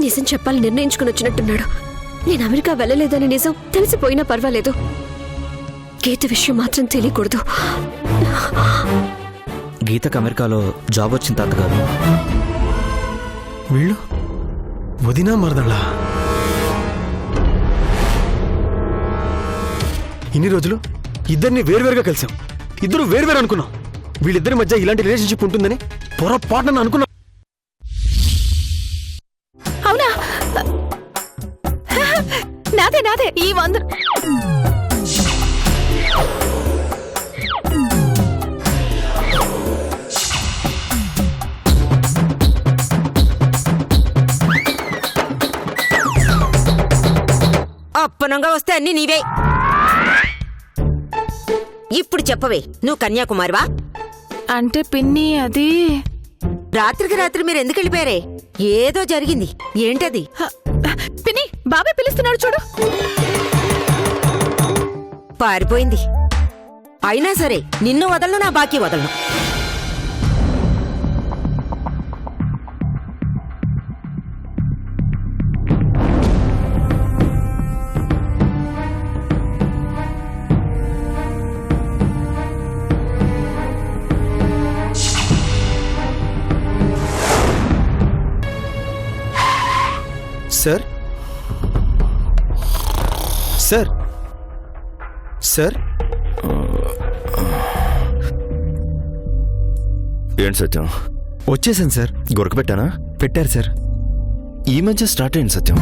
నిజం చెప్పాలని నిర్ణయించుకుని వచ్చినట్టున్నాడు. నేను అమెరికా వెళ్ళలేదని నిజం తెలిసిపోయినా పర్వాలేదు, గీత విషయం మాత్రం తెలియకూడదు. గీతకు అమెరికాలో జాబ్ వచ్చిన తాతగారు. వీళ్ళు వదినా మరదళ్ళ. ఇన్ని రోజులు ఇద్దరిని వేరువేరుగా కలిసాం, ఇద్దరు వేరువేరు అనుకున్నాం. వీళ్ళిద్దరి మధ్య ఇలాంటి రిలేషన్షిప్ ఉంటుందని పొరపాటున అనుకున్నాం. అవునా? నాదే నాదే ఈ 100. అప్పనంగా వస్తే అన్ని నీవే. ఇప్పుడు చెప్పవే, నువ్వు కన్యాకుమారివా? అంటే పిన్ని అది రాత్రికి రాత్రి మీరు ఎందుకు వెళ్ళిపోయారే? ఏదో జరిగింది, ఏంటది? పిన్ని బాబాయ్ పిలుస్తున్నాడు చూడు. పారిపోయింది. అయినా సరే నిన్ను వదలను, నా బాకీ వదలను. సార్ సార్ సార్ ఏంటి సత్యం? వచ్చేసాను సార్. గొరకబెట్టానా? పెట్టారు సార్. ఈ మధ్య స్టార్ట్ అయింది సత్యం.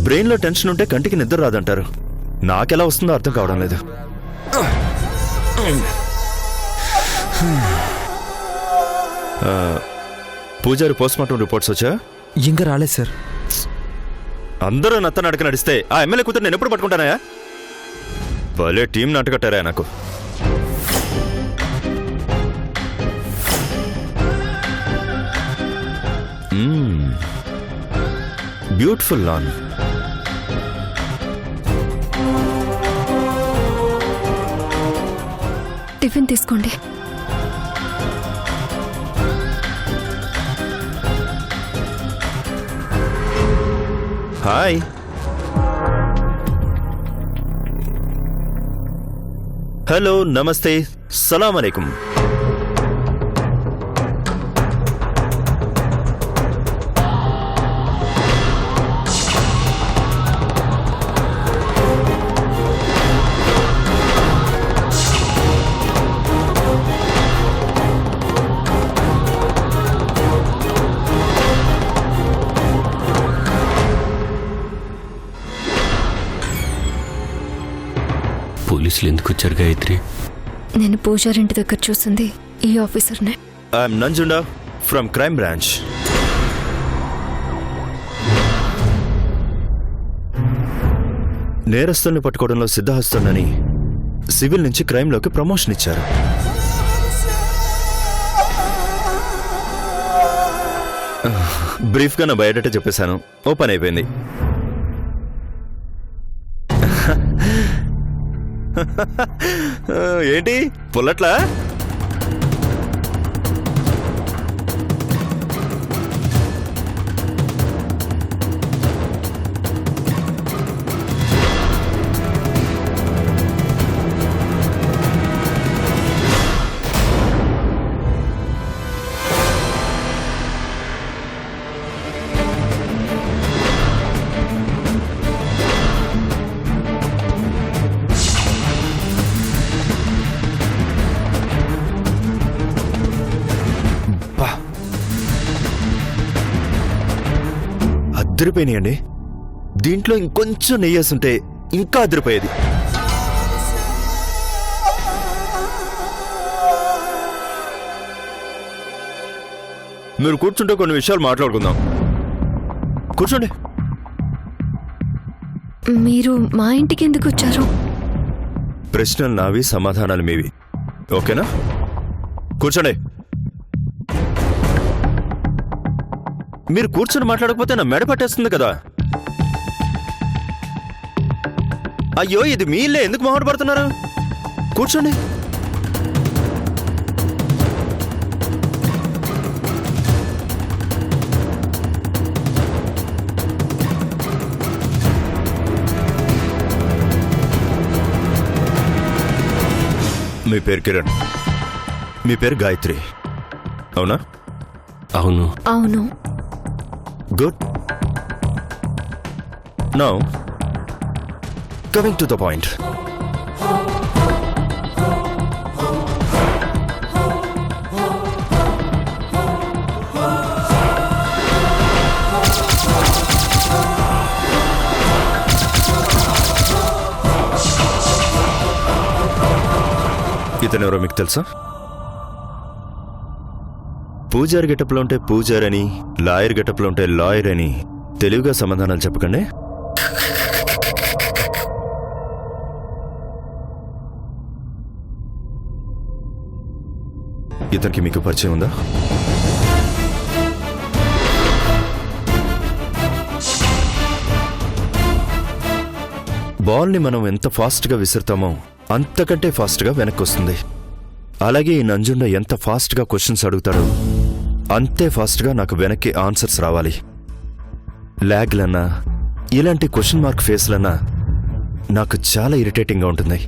బ్రెయిన్లో టెన్షన్ ఉంటే కంటికి నిద్ర రాదంటారు. నాకెలా వస్తుందో అర్థం కావడం లేదు. పూజారి పోస్ట్మార్టం రిపోర్ట్స్ వచ్చా? ఇంకా రాలేదు సార్. అందరూ నత్త నడక నడిస్తే ఆ ఎమ్మెల్యే కూతురు నేను ఎప్పుడు పట్టుకుంటానయా? భలే టీం నాటకట్టారా నాకు. Beautiful lawn. టిఫిన్ తీసుకోండి. హాయ్. హలో, నమస్తే, సలాం అలైకుం. పోలీసులు ఎందుకు వచ్చారు గాయత్రి? నేను పూజారింటి దగ్గర చూసింది ఈ ఆఫీసర్నే. I'm Nanjunda from crime branch. నేరస్తుల్ని పట్టుకోవడంలో సిద్ధహస్తున్నని సివిల్ నుంచి క్రైమ్లోకి ప్రమోషన్ ఇచ్చారు. బ్రీఫ్గా నా బయోడేటా చెప్పేశాను. ఓ పని అయిపోయింది. ఏంటి పుల్లట్లా? అదిరిపోయినాయండి. దీంట్లో ఇంకొంచెం నెయ్యేసుంటే ఇంకా అదిరిపోయేది. మీరు కూర్చుంటే కొన్ని విషయాలు మాట్లాడుకుందాం. కూర్చోండి. మీరు మా ఇంటికి ఎందుకు వచ్చారు? ప్రశ్నలు నావి, సమాధానాలు మీవి. ఓకేనా? కూర్చోండి. మీరు కూర్చొని మాట్లాడకపోతే నా మెడ పట్టేస్తుంది కదా. అయ్యో, ఇది మీ ఇల్లే, ఎందుకు మొహమాట పడుతున్నారు? కూర్చోండి. మీ పేరు కిరణ్, మీ పేరు గాయత్రి, అవునా? అవును. అవును. Good. Now coming to the point. ఇతనెవరో మీకు తెలుసా? పూజారి గెటప్లో ఉంటే పూజారి అని, లాయర్ గెటప్లో ఉంటే లాయర్ అని తెలివిగా సమాధానాలు చెప్పకండి. ఇతనికి మీకు పరిచయం ఉందా? బాల్ని మనం ఎంత ఫాస్ట్గా విసురుతామో అంతకంటే ఫాస్ట్గా వెనక్కి వస్తుంది. అలాగే ఈ నంజుండ ఎంత ఫాస్ట్గా క్వశ్చన్స్ అడుగుతాడో అంతే ఫాస్ట్గా నాకు వెనక్కి ఆన్సర్స్ రావాలి. ల్యాగ్లన్నా ఇలాంటి క్వశ్చన్ మార్క్ ఫేస్లన్నా నాకు చాలా ఇరిటేటింగ్గా ఉంటుంది.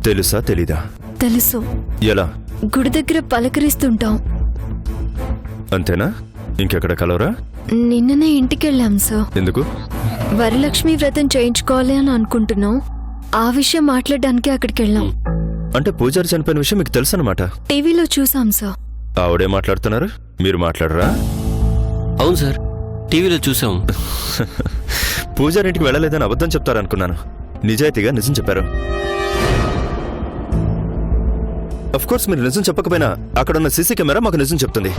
తెలుసా తెలీదా? తెలుసు. ఎలా? గుడి దగ్గర పలకరిస్తుంటాం. అంతేనా? ఇంకెక్కడ కలవరా? నిన్ననే ఇంటికెళ్ళాం సార్. ఎందుకు? వరలక్ష్మి వ్రతం చేయించుకోవాలి అని అనుకుంటున్నాం. ఆ విషయం మాట్లాడడానికి అక్కడికి వెళ్ళాం. అంటే పూజారి చనిపోయిన విషయం మీకు తెలుసు అనమాట? టీవీలో చూసాం సార్. ఆవిడే మాట్లాడుతున్నారు, మీరు మాట్లాడరా? అవును సార్, టీవీలో చూసాం. పూజారింటికి వెళ్ళలేదని అబద్ధం చెప్తారనుకున్నాను. నిజాయితీగా నిజం చెప్పారు. అఫ్ కోర్స్ మీరు నిజం చెప్పకపోయినా అక్కడున్న సీసీ కెమెరా మాకు నిజం చెప్తుంది.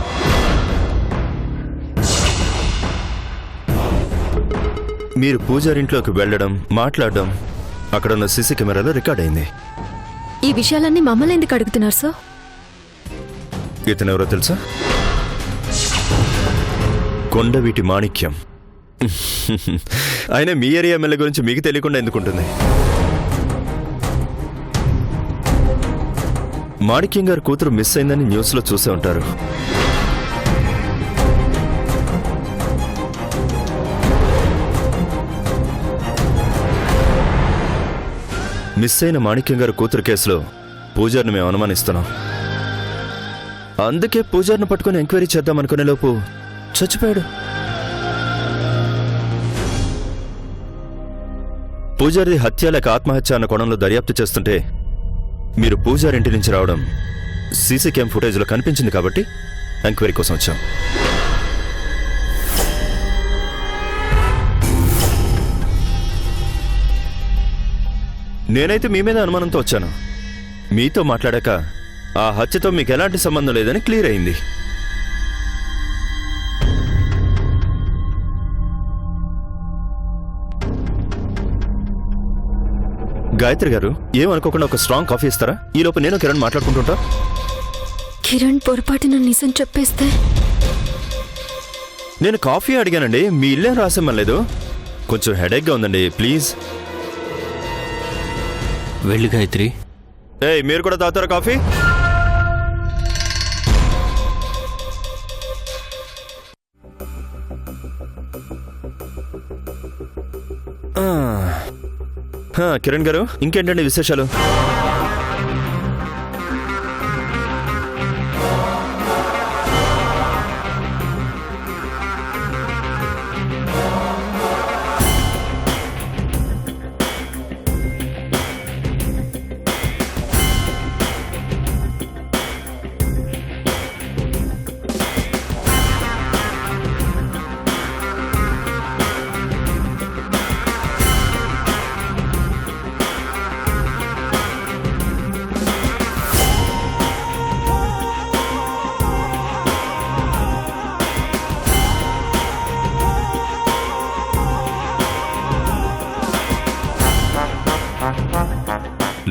మీరు పూజారింట్లోకి వెళ్ళడం, మాట్లాడడం అక్కడున్న సీసీ కెమెరాలో రికార్డ్ అయింది. ఈ విషయాలన్నీ మమ్మల్ని ఎందుకు అడుగుతున్నారు సార్? ఇతనెవరో తెలుసా? కొండవీటి మాణిక్యం. ఆయన మీ ఏరియా ఎమ్మెల్యే గురించి మీకు తెలియకుండా ఎందుకుంటుంది? మాణిక్యం గారి కూతురు మిస్ అయిందని న్యూస్లో చూసే ఉంటారు. మిస్ అయిన మాణిక్యం గారి కూతురు కేసులో పూజారిని మేము అనుమానిస్తున్నాం. అందుకే పూజారిని పట్టుకుని ఎంక్వైరీ చేద్దామనుకునే లోపు చచ్చిపోయాడు. పూజారి హత్య లేక ఆత్మహత్య అన్న కోణంలో దర్యాప్తు చేస్తుంటే మీరు పూజారింటి నుంచి రావడం సీసీ క్యామ్ ఫుటేజ్లో కనిపించింది కాబట్టి ఎంక్వైరీ కోసం వచ్చాం. నేనైతే మీ మీద అనుమానంతో వచ్చాను. మీతో మాట్లాడాక ఆ హత్యతో మీకు ఎలాంటి సంబంధం లేదని క్లియర్ అయింది. గాయత్రి గారు, ఏమనుకోకుండా ఒక స్ట్రాంగ్ కాఫీ ఇస్తారా? ఈలోపు నేను కిరణ్ మాట్లాడుకుంటుంటా. కిరణ్ పొరపాటున నిజం చెప్పేస్తే? నేను కాఫీ అడిగానండి, మీ ఇల్లేం రాసేమనలేదు. కొంచెం హెడేక్గా ఉందండి, ప్లీజ్. వెళ్ళు గాయత్రి. ఏయ్, మీరు కూడా తాగుతారా కాఫీ? కిరణ్ గారు, ఇంకేంటండి విశేషాలు?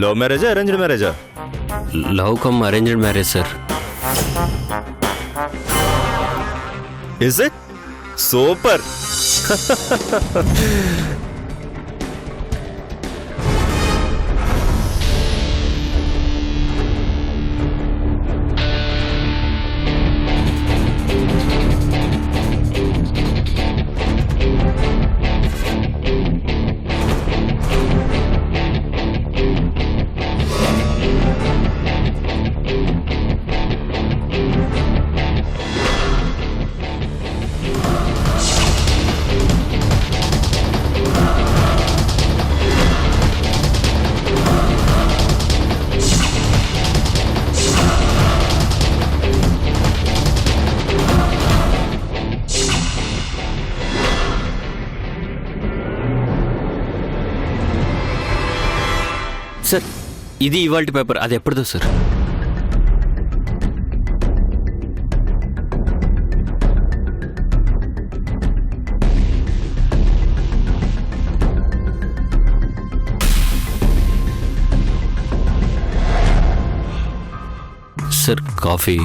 లవ్ మ్యారేజా, అరేంజ్డ్ మ్యారేజా? Love come arranged marriage sir. Is it? Super. ఇది ఇవాల్టి పేపర్, అది ఎప్పటిదో సార్? Sir coffee.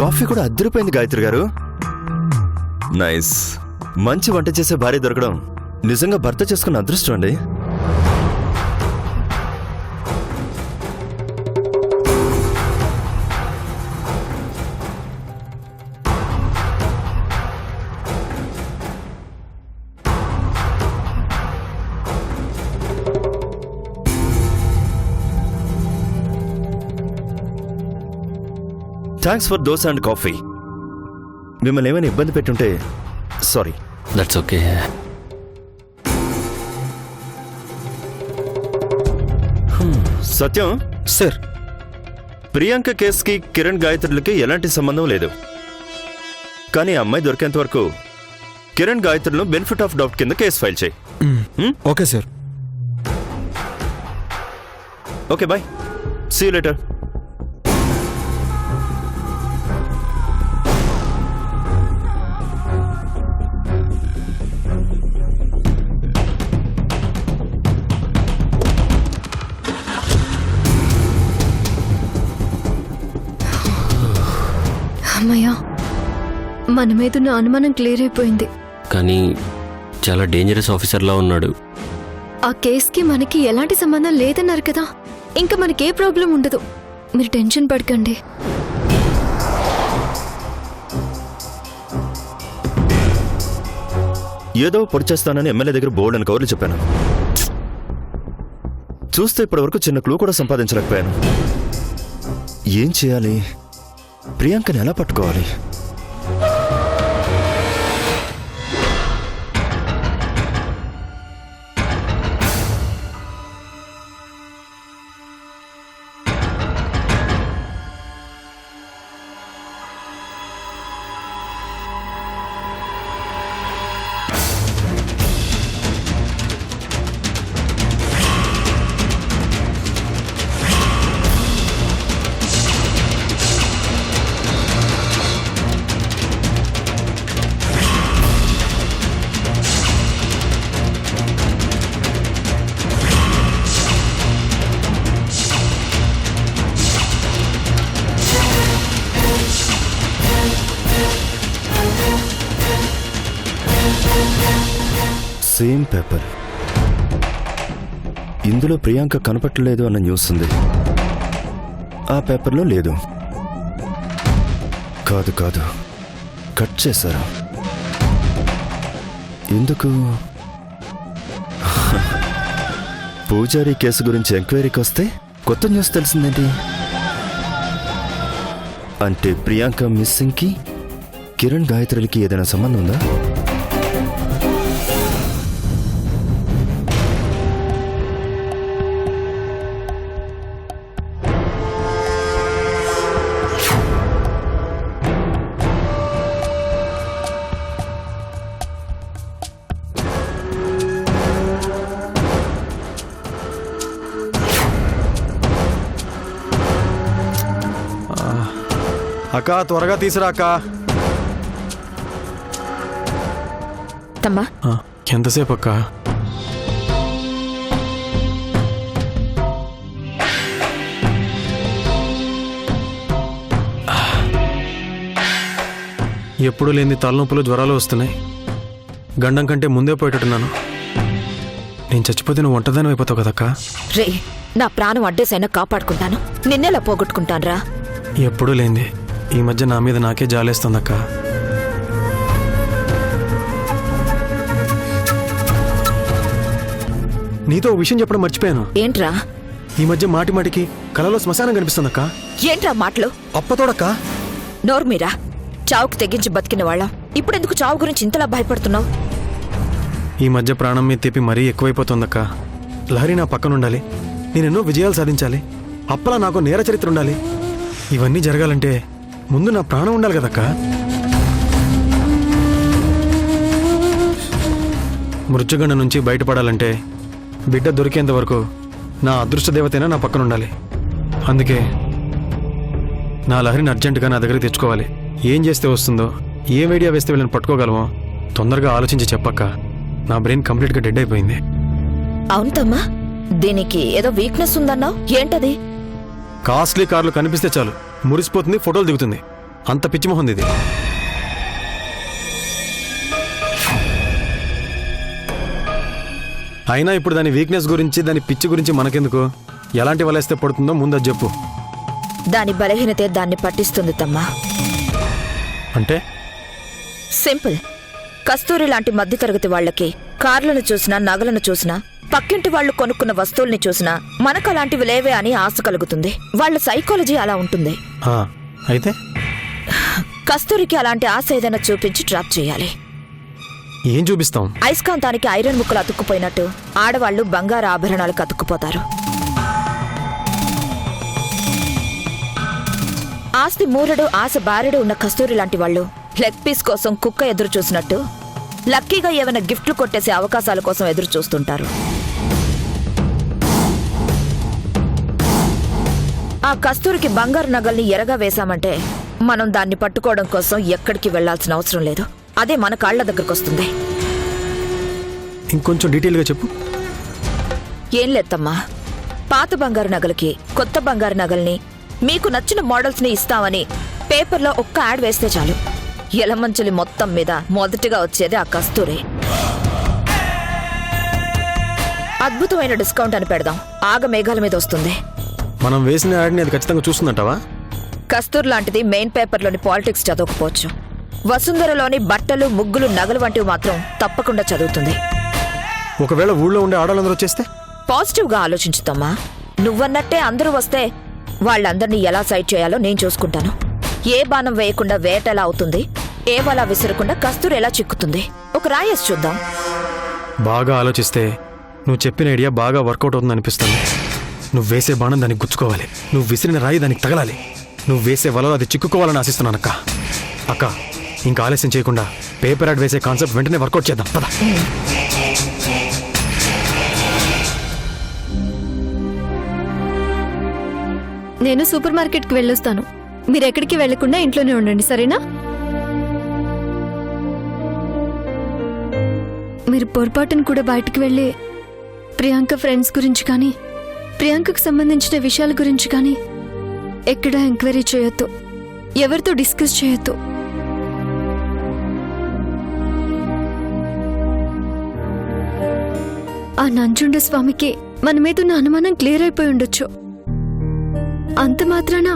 కాఫీ కూడా అద్దరిపోయింది గాయత్రి గారు. నైస్. మంచి వంట చేసే భార్య దొరకడం నిజంగా భర్త చేసుకున్న అదృష్టం అండి. Thanks for those and coffee. మిమ్మల్ని ఏమైనా ఇబ్బంది పెట్టుంటే sorry. That's okay. Satyam sir, Priyanka కేసుకి కిరణ్ గాయత్రులకి ఎలాంటి సంబంధం లేదు. కానీ ఆ అమ్మాయి దొరికేంత వరకు కిరణ్ గాయత్రులను బెనిఫిట్ ఆఫ్ డౌట్ కింద కేసు ఫైల్ చేయి. Okay sir. Okay bye, see you later. అమ్మయ్యా, మన మీద ఉన్న అనుమానం క్లియర్ అయిపోయింది. కానీ చాలా డేంజరస్ ఆఫీసర్లా ఉన్నాడు. ఆ కేసుకి మనకి ఎలాంటి సంబంధం లేదన్నారు కదా, ఇంకా మనకే ప్రాబ్లం ఉండదు. మీరు టెన్షన్ పడకండి. ఏదో పొడిచేస్తానని ఎమ్మెల్యే దగ్గర బోర్డు అని కవర్లు చెప్పాను. చూస్తే ఇప్పటి వరకు చిన్న క్లూ కూడా సంపాదించలేకపోయాను. ఏం చేయాలి? ప్రియాంకని ఎలా పట్టుకోవాలి? Same paper. ఇందులో ప్రియాంక కనపట్టలేదు అన్న న్యూస్ ఉంది. ఆ పేపర్లో లేదు. కాదు కాదు, కట్ చేశారు. ఎందుకు? పూజారి కేసు గురించి ఎంక్వైరీకి వస్తే కొత్త న్యూస్ తెలిసిందేంటి? అంటే ప్రియాంక మిస్సింగ్కి కిరణ్ గాయత్రులకి ఏదైనా సంబంధం ఉందా? అక్క, త్వరగా తీసురా అక్క. తమ్మా, ఎంతసేపు అక్క? ఎప్పుడు లేని తలనొప్పులు, జ్వరాలు వస్తున్నాయి. గండం కంటే ముందే పోయేటట్టున్నాను. నేను చచ్చిపోతే నువ్వు ఒంటరిదాని అయిపోతావు కదక్క. రే, నా ప్రాణం అడ్డేసైనా కాపాడుకుంటాను, నిన్నెలా పోగొట్టుకుంటానురా? ఎప్పుడూ లేంది ఈ మధ్య నా మీద నాకే జాలేస్తుందక్క. నీతో ఓ విషయం చెప్పడం మర్చిపోయాను. ఏంట్రా? ఈ మధ్య మాటి మాటికి కలలో శ్మశానం కనిపిస్తుందక్క. ఏంట్రా మాటలు? అప్పతోడక్క. నోర్మీరా, చావుకు తెగించి బతికిన వాళ్ళం ఇప్పుడెందుకు చావు గురించి ఇంతలా భయపడుతున్నావు? ఈ మధ్య ప్రాణం మీద తెప్పి మరీ ఎక్కువైపోతుందక్క. లహరి నా పక్కన ఉండాలి, నేనెన్నో విజయాలు సాధించాలి, అప్పలా నాకు నేర చరిత్ర ఉండాలి. ఇవన్నీ జరగాలంటే ముందు నా ప్రాణం ఉండాలి కదక్క. మృత్యుగండ నుంచి బయటపడాలంటే బిడ్డ దొరికేంత వరకు నా అదృష్ట దేవతైనా నా పక్కన ఉండాలి. అందుకే నా లహరిని అర్జెంటుగా నా దగ్గరికి తెచ్చుకోవాలి. ఏం చేస్తే వస్తుందో, ఏం ఐడియా వేస్తే వీళ్ళని పట్టుకోగలమో తొందరగా ఆలోచించి చెప్పక్క. నా బ్రెయిన్ కంప్లీట్గా డెడ్ అయిపోయింది. అవును తమ్మా, దీనికి ఏదో వీక్నెస్ ఉందన్నావు, ఏంటది? కాస్ట్లీ కార్లు కనిపిస్తే చాలు మురిసిపోతుంది, ఫోటోలు దిగుతుంది. అంత పిచ్చిమొహంది ఇది. అయినా ఇప్పుడు దాని వీక్నెస్ గురించి, దాని పిచ్చి గురించి మనకెందుకు? ఎలాంటి వలేస్తే పడుతుందో ముందు అది చెప్పు. దాని బలహీనతే దాన్ని పట్టిస్తుంది తమ్మా. అంటే సింపుల్. కస్తూరి లాంటి మధ్యతరగతి వాళ్లకి కార్లను చూసినా, నగలను చూసినా, పక్కింటి వాళ్లు కొనుక్కున్న వస్తువుల్ని చూసినా మనకు అలాంటివి లేవే అని ఆశ కలుగుతుంది. వాళ్ళ సైకాలజీ అలా ఉంటుంది. అయితే కస్తూరికి అలాంటి ఆశ ఏదైనా చూపించి ట్రాప్ చేయాలి. ఏం చూపిస్తాం? అయస్కాంతానికి ఐరన్ ముక్కలు అతుక్కుపోయినట్టు ఆడవాళ్లు బంగారు ఆభరణాలకు అతుక్కుపోతారు. ఆస్తి మూరడు, ఆశ బారెడు ఉన్న కస్తూరి లాంటి వాళ్ళు లెగ్ పీస్ కోసం కుక్క ఎదురు చూసినట్టు లక్కీగా ఏమైనా గిఫ్ట్లు కొట్టేసే అవకాశాల కోసం ఎదురు చూస్తుంటారు. ఆ కస్తూరికి బంగారు నగల్ని ఎరగా వేశామంటే మనం దాన్ని పట్టుకోవడం కోసం ఎక్కడికి వెళ్లాల్సిన అవసరం లేదు. అదే మన కాళ్ల దగ్గరకు వస్తుంది. ఇంకొంచెం డీటెయిల్గా చెప్పు. ఏం లేదమ్మా, పాత బంగారు నగలకి కొత్త బంగారు నగల్ని, మీకు నచ్చిన మోడల్స్ ని ఇస్తామని పేపర్లో ఒక్క యాడ్ వేస్తే చాలు, ఎలమంచులి మొత్తం మీద మొదటిగా వచ్చేది ఆ కస్తూరే. అద్భుతమైన డిస్కౌంట్ అని పెడదాం, ఆగ మేఘాల మీద వస్తుంది. మనం వేసిన యాడ్ని అది ఖచ్చితంగా చూస్తుందంటావా? కస్తూర్ లాంటిది మెయిన్ పేపర్లోని పాలిటిక్స్ చదవకపోవచ్చు, వసుంధరలోని బట్టలు, ముగ్గులు, నగలు వంటివి మాత్రం తప్పకుండా చదువుతుంది. ఒకవేళ ఊళ్ళో ఉండే ఆడవాళ్ళందరూ వచ్చేస్తే? పాజిటివ్గా ఆలోచించుతామా. నువ్వన్నట్టే అందరూ వస్తే వాళ్ళందరినీ ఎలా సైడ్ చేయాలో నేను చూసుకుంటాను. ఏ బాణం వేయకుండా వేట ఎలా అవుతుంది, ఏ వల విసరకుండా కస్తూరి ఎలా చిక్కుతుంది, ఒక రాయేసి చూద్దాం. బాగా ఆలోచిస్తే నువ్వు చెప్పిన ఐడియా బాగా వర్కౌట్ అవుతుంది అనిపిస్తుంది. నువ్వు వేసే బాణం దానికి గుచ్చుకోవాలి, నువ్వు విసిరిన రాయి దానికి తగలాలి, నువ్వు వేసే వలలో అది చిక్కుకోవాలని ఆశిస్తున్నాను అక్క. అక్క, ఇంకా ఆలస్యం చేయకుండా పేపర్ యాడ్ వేసే కాన్సెప్ట్ వెంటనే వర్కౌట్ చేద్దాం పద. నేను సూపర్ మార్కెట్కి వెళ్ళొస్తాను. మీరు ఎక్కడికి వెళ్లకుండా ఇంట్లోనే ఉండండి, సరేనా? మీరు పొరపాటును కూడా బయటికి వెళ్ళి ప్రియాంక ఫ్రెండ్స్ గురించి కానీ, ప్రియాంకకు సంబంధించిన విషయాల గురించి కానీ ఎక్కడా ఎంక్వైరీ చేయొద్దు, ఎవరితో డిస్కస్ చేయొద్దు. ఆ నంజుండ స్వామికి మన మీద ఉన్న అనుమానం క్లియర్ అయిపోయి ఉండొచ్చు. అంత మాత్రాన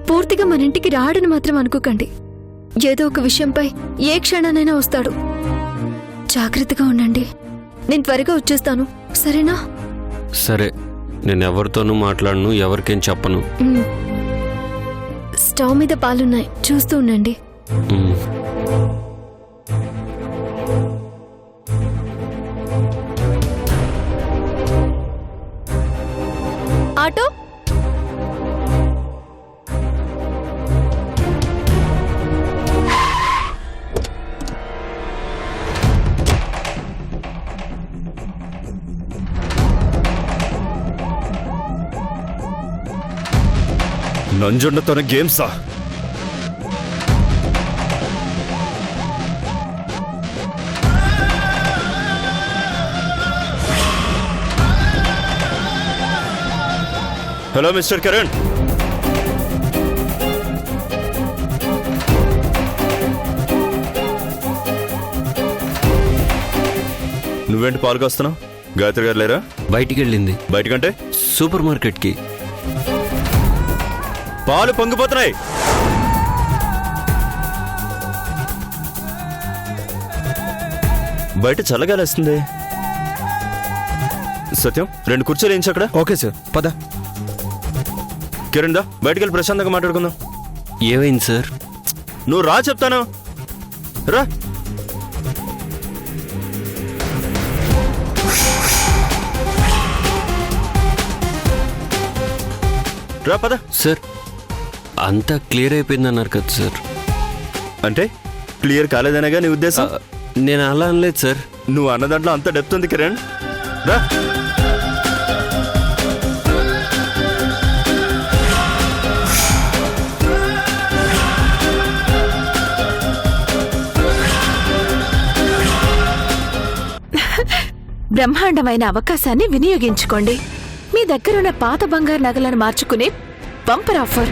పూర్తిగా మన ఇంటికి రాడని మాత్రం అనుకోకండి. ఏదో ఒక విషయంపై ఏ క్షణానైనా వస్తాడు. జాగ్రత్తగా ఉండండి. నేను త్వరగా వచ్చేస్తాను, సరేనా? సరే, నేను ఎవరితోనూ మాట్లాడను, ఎవరికేం చెప్పను. స్టవ్ మీద పాలున్నాయి, చూస్తూ ఉండండి. ఆటో నంజుండతోనే గేమ్సా? హలో మిస్టర్ కిరణ్, నువ్వేంటి పాలు కాస్తున్నావు? గాయత్రి గారు లేరా? బయటికి వెళ్ళింది. బయటకంటే సూపర్ మార్కెట్కి. పాలు పొంగిపోతున్నాయి. బయట చల్లగాలేస్తుంది. సత్యం, 2 కుర్చీలు వేయించి అక్కడ. ఓకే సార్, పద. కిరణ్ దా, బయటికి వెళ్ళి ప్రశాంతంగా మాట్లాడుకుందాం. ఏమైంది సార్? నువ్వు రా, చెప్తాను రా. రా పద. సార్, అంతా క్లియర్ అయిపోయిందన్నారు కదా సార్. అంటే క్లియర్ కాలేదనేగా నీ ఉద్దేశం? నేను అలా అనలేదు సార్. నువ్వు అన్న దాంట్లో అంత డెప్త్ ఉంది కిరణ్. రా. బ్రహ్మాండమైన అవకాశాన్ని వినియోగించుకోండి. మీ దగ్గరున్న పాత బంగారు నగలను మార్చుకునే బంపర్ ఆఫర్.